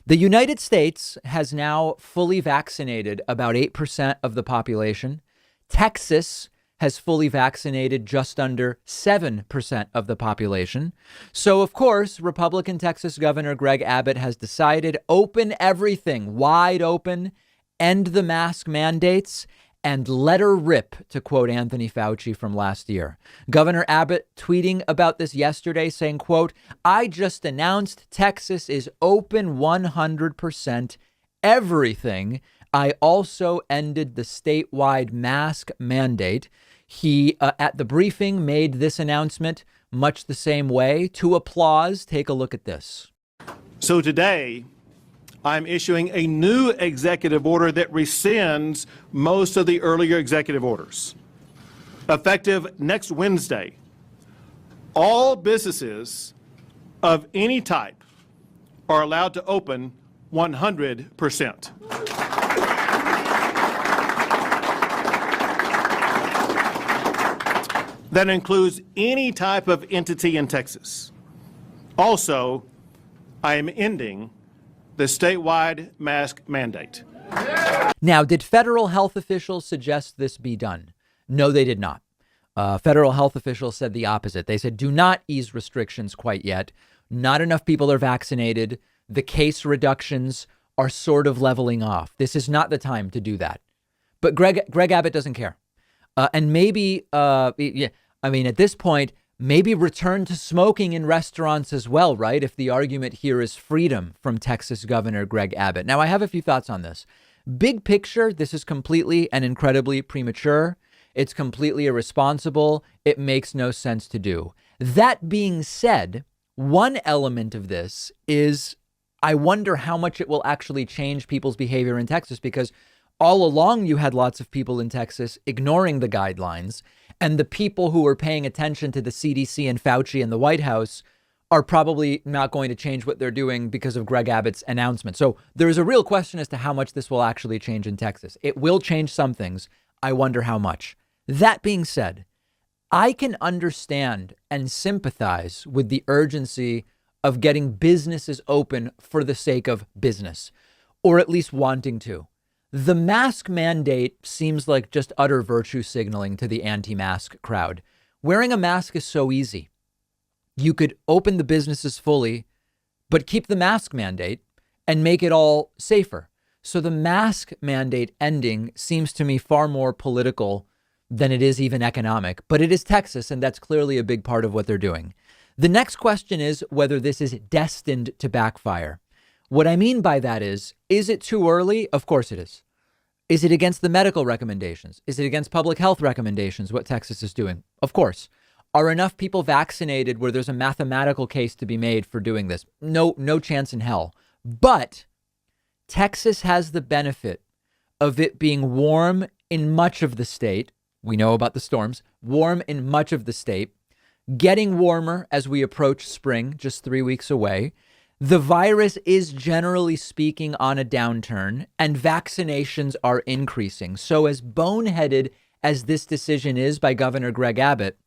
The United States has now fully vaccinated about 8% of the population. Texas has fully vaccinated just under 7% of the population. So, of course, Republican Texas Governor Greg Abbott has decided open everything wide open, end the mask mandates, and let her rip, to quote Anthony Fauci from last year. Governor Abbott tweeting about this yesterday saying, quote, "I just announced Texas is open 100%, everything. I also ended the statewide mask mandate." He, at the briefing, made this announcement much the same way. To applause, take a look at this. So today, I'm issuing a new executive order that rescinds most of the earlier executive orders. Effective next Wednesday, all businesses of any type are allowed to open 100%. That includes any type of entity in Texas. Also, I am ending the statewide mask mandate. Now, did federal health officials suggest this be done? No, they did not. Federal health officials said the opposite. They said, do not ease restrictions quite yet. Not enough people are vaccinated. The case reductions are sort of leveling off. This is not the time to do that. But Greg Abbott doesn't care. And maybe, at this point, maybe return to smoking in restaurants as well, right? If the argument here is freedom from Texas Governor Greg Abbott. Now, I have a few thoughts on this. Big picture, this is completely and incredibly premature. It's completely irresponsible. It makes no sense to do. That being said, one element of this is I wonder how much it will actually change people's behavior in Texas, because all along you had lots of people in Texas ignoring the guidelines. And the people who are paying attention to the CDC and Fauci and the White House are probably not going to change what they're doing because of Greg Abbott's announcement. So there is a real question as to how much this will actually change in Texas. It will change some things. I wonder how much. That being said, I can understand and sympathize with the urgency of getting businesses open for the sake of business, or at least wanting to. The mask mandate seems like just utter virtue signaling to the anti-mask crowd. Wearing a mask is so easy. You could open the businesses fully, but keep the mask mandate and make it all safer. So the mask mandate ending seems to me far more political than it is even economic. But it is Texas, and that's clearly a big part of what they're doing. The next question is whether this is destined to backfire. What I mean by that is it too early? Of course it is. Is it against the medical recommendations? Is it against public health recommendations, what Texas is doing? Of course. Are enough people vaccinated where there's a mathematical case to be made for doing this? No chance in hell. But Texas has the benefit of it being warm in much of the state. We know about the storms. Warm in much of the state. Getting warmer as we approach spring, just 3 weeks away. The virus is generally speaking on a downturn, and vaccinations are increasing. So as boneheaded as this decision is by Governor Greg Abbott,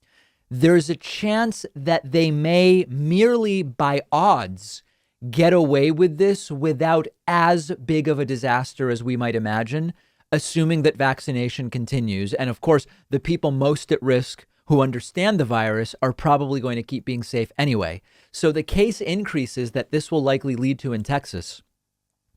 there's a chance that they may merely by odds get away with this without as big of a disaster as we might imagine, assuming that vaccination continues. And of course, the people most at risk who understand the virus are probably going to keep being safe anyway. So the case increases that this will likely lead to in Texas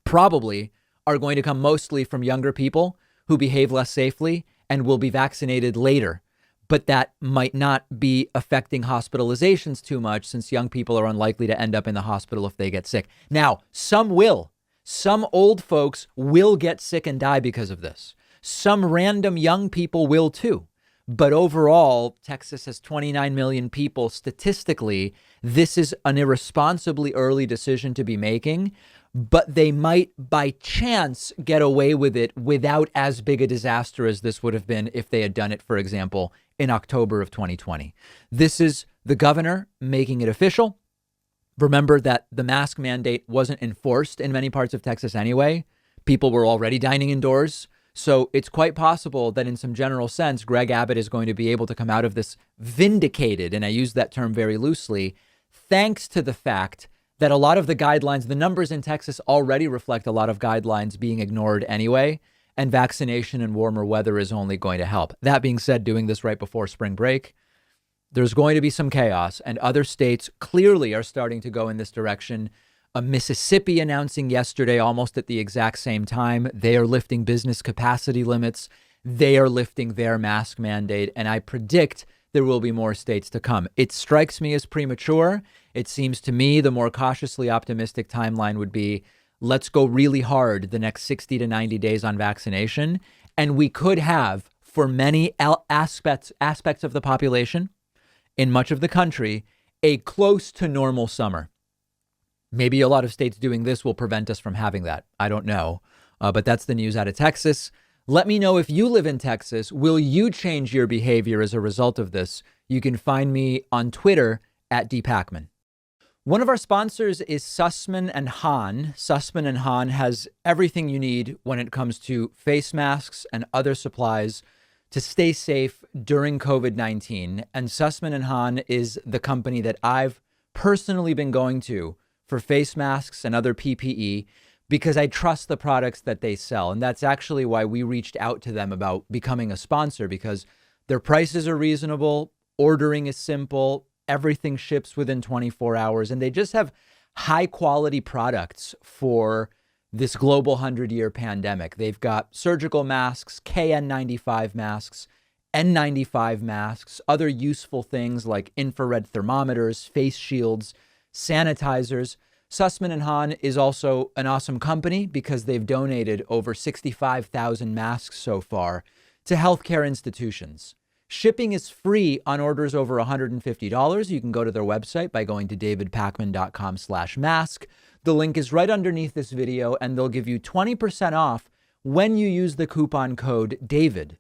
probably are going to come mostly from younger people who behave less safely and will be vaccinated later. But that might not be affecting hospitalizations too much, since young people are unlikely to end up in the hospital if they get sick. Now, some will. Some old folks will get sick and die because of this. Some random young people will too. But overall, Texas has 29 million people. Statistically, this is an irresponsibly early decision to be making, but they might by chance get away with it without as big a disaster as this would have been if they had done it, for example, in October of 2020. This is the governor making it official. Remember that the mask mandate wasn't enforced in many parts of Texas anyway. People were already dining indoors. So it's quite possible that in some general sense, Greg Abbott is going to be able to come out of this vindicated, and I use that term very loosely, thanks to the fact that a lot of the guidelines, the numbers in Texas already reflect a lot of guidelines being ignored anyway, and vaccination and warmer weather is only going to help. That being said, doing this right before spring break, there's going to be some chaos, and other states clearly are starting to go in this direction. Mississippi announcing yesterday, almost at the exact same time, they are lifting business capacity limits. They are lifting their mask mandate, and I predict there will be more states to come. It strikes me as premature. It seems to me the more cautiously optimistic timeline would be, let's go really hard the next 60 to 90 days on vaccination, and we could have, for many aspects of the population, in much of the country, a close to normal summer. Maybe a lot of states doing this will prevent us from having that. I don't know. But that's the news out of Texas. Let me know if you live in Texas. Will you change your behavior as a result of this? You can find me on Twitter at @Pakman. One of our sponsors is Sussman and Hahn. Sussman and Hahn has everything you need when it comes to face masks and other supplies to stay safe during COVID-19. And Sussman and Hahn is the company that I've personally been going to for face masks and other PPE because I trust the products that they sell. And that's actually why we reached out to them about becoming a sponsor, because their prices are reasonable, ordering is simple, everything ships within 24 hours, and they just have high quality products for this global 100-year pandemic. They've got surgical masks, KN95 masks, N95 masks, other useful things like infrared thermometers, face shields, sanitizers. Sussman and Hahn is also an awesome company because they've donated over 65,000 masks so far to healthcare institutions. Shipping is free on orders over $150. You can go to their website by going to davidpakman.com/mask. The link is right underneath this video, and they'll give you 20% off when you use the coupon code DAVID.